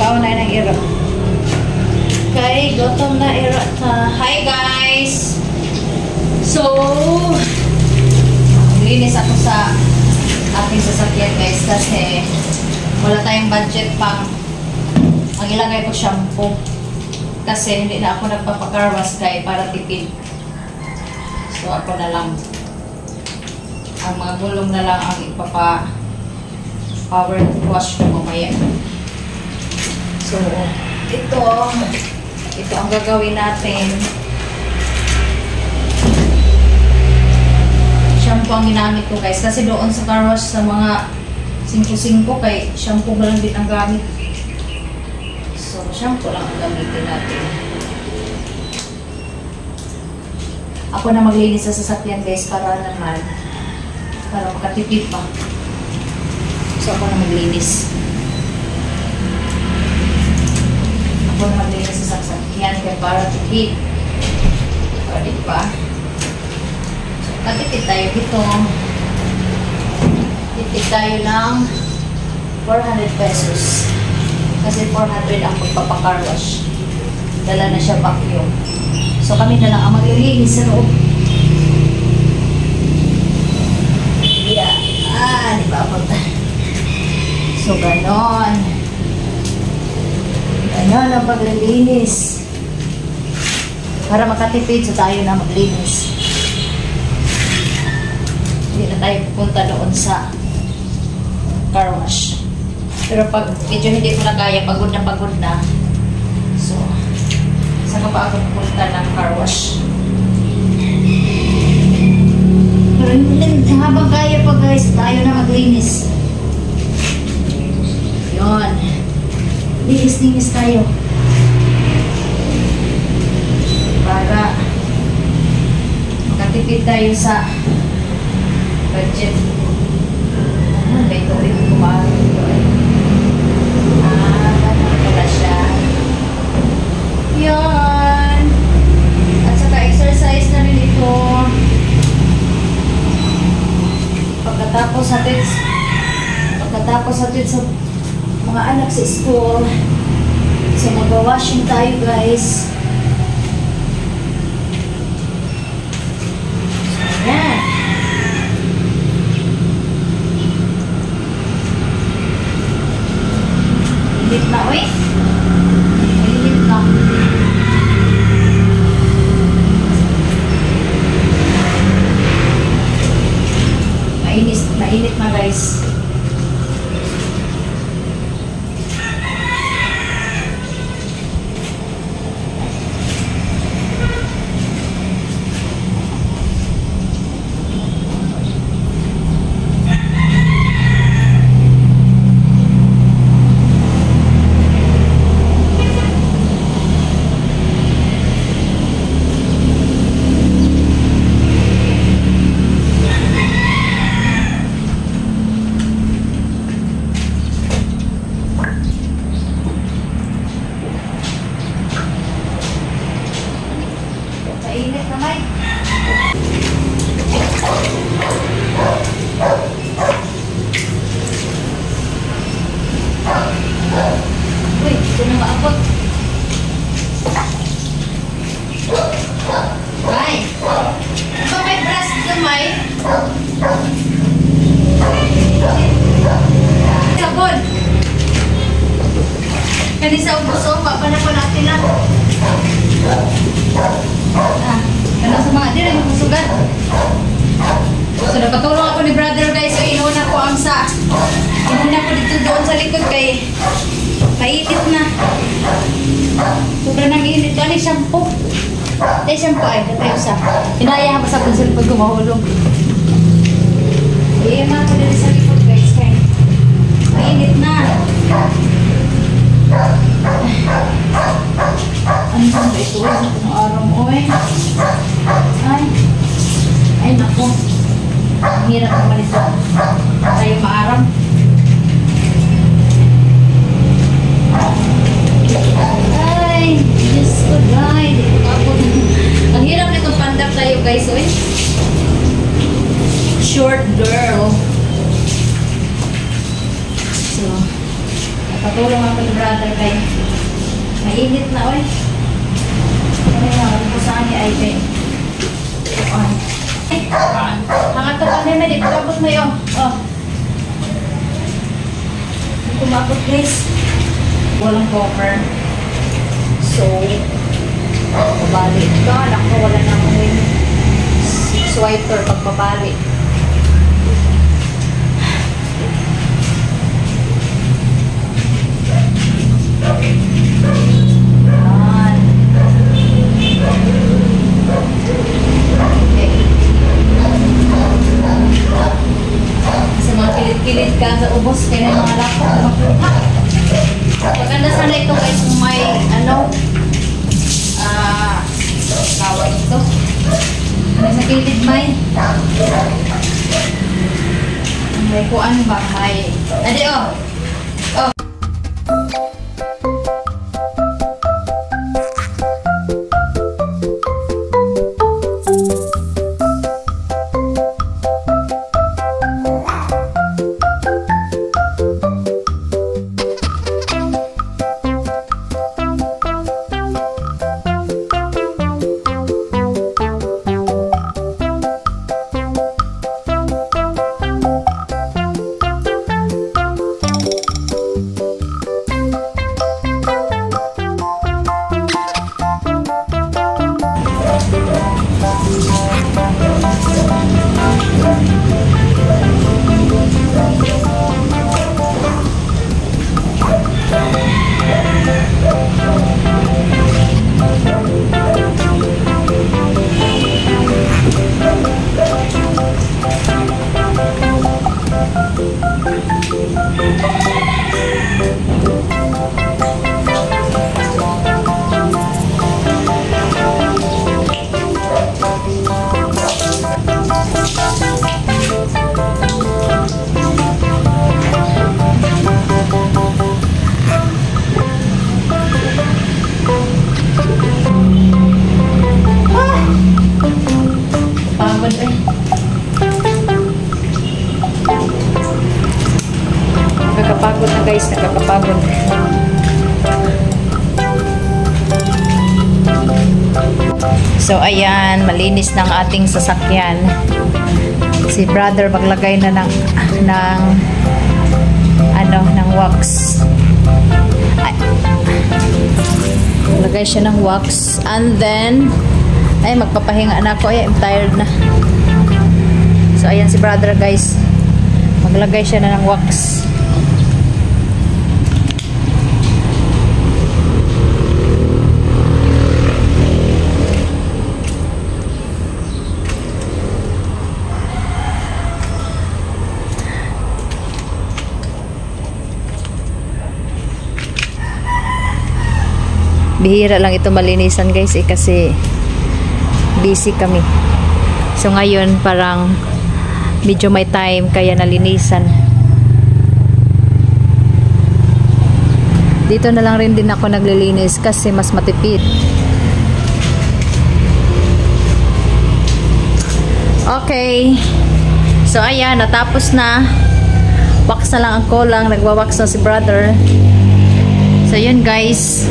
Pauna ng iro. Okay, gutom na iro ta. Hi guys! So, linis ako sa aking sasakyan guys kasi wala tayong budget pang ang ilagay ko shampoo. Kasi hindi na ako nagpapakarwas kay para tipid. So, ako na lang. Ang mga gulong na lang ang power wash ko mamaya. So, ito ang gagawin natin. Shampoo ang ginamit ko guys. Kasi doon sa car wash sa mga 5-5 kay shampoo na lang din ang gamit. So, shampoo lang ang gamitin natin. Ako na maglinis sa sasakyan guys para makatipid pa. So, ako na maglinis. Ako na maglinis sa sasakyan kaya para tipid. O, diba? So, katipid tayo dito. Tipid tayo ng 400 pesos. Kasi 400 ang magpapacar wash. Dala na siya vacuum. So, kami na lang ang maglilinis sa loob. Yeah. Di ba ako? So, ganon. Ganon ang paglilinis. Para makatipid, so tayo na maglinis. Hindi na tayo pupunta doon sa car wash. Pero pag medyo hindi ko na kaya, pagod na. So, saan pa ako pupunta ng car wash? Pero habang kaya pa guys, tayo na maglinis. Yun. Linis tayo. Para makatipid tayo sa budget. May tubig kumain ko eh. Wala siya. Yun. At saka exercise na rin ito. Pagkatapos natin sa mga anak sa school. So mag-washing tayo guys. So yan. Init na uy. Init na. Mainit na guys. Mainit naman. Uy, ito na maabot. Ay! Ito may brush gamay. Sabon. Kanisa ubos-o, papanapon natin na. Kaya sa mga din, yung masugat. So, nakatulong ako ni brother guys. So, inuna ko dito doon sa likod kay mainit na. Sobrang nang init. Ano yung shampoo? Ay, shampoo ay. Natayo sa. Hinaya ko sa pag ko mahulog. Iyan ko dito sa likod guys. Kaya mainit na. Ano ba ito? Ang araw mo eh. Ay naku. Ang hirap naman ito. Tayo maaram. Ay, Diyos ko guys. Ang hirap nitong pandap tayo guys. Eh. Short girl. So, nakatulong ako ni brother kay mainit na oy. Kaya ko saan ni Ivan. Hangat ka pa naman dito. Kapot mo yun. Oh. Kumapot guys. Walang cover. So, pabalik ka. Naku, wala na akong swiper pagpabalik. Kilit ka sa ubos kaya ng mga laptop makuha. Maganda sana ito guys kung may tawag ito. May sa kilid may kuan ba? May adi oh. Nakakapagod na guys, nakakapagod. So ayan, malinis ng ating sasakyan. Si brother maglagay na ng wax. Maglagay siya ng wax and then magpapahinga na ako. I'm tired na. So ayan si brother guys. Maglagay siya na ng wax. Bihira lang ito malinisan guys kasi busy kami. So ngayon parang medyo may time kaya nalinisan. Dito na lang rin din ako naglilinis kasi mas matipid. Okay. So ayan, natapos na. Wax na lang ang kulang. Nagwawax na si brother. So yun guys.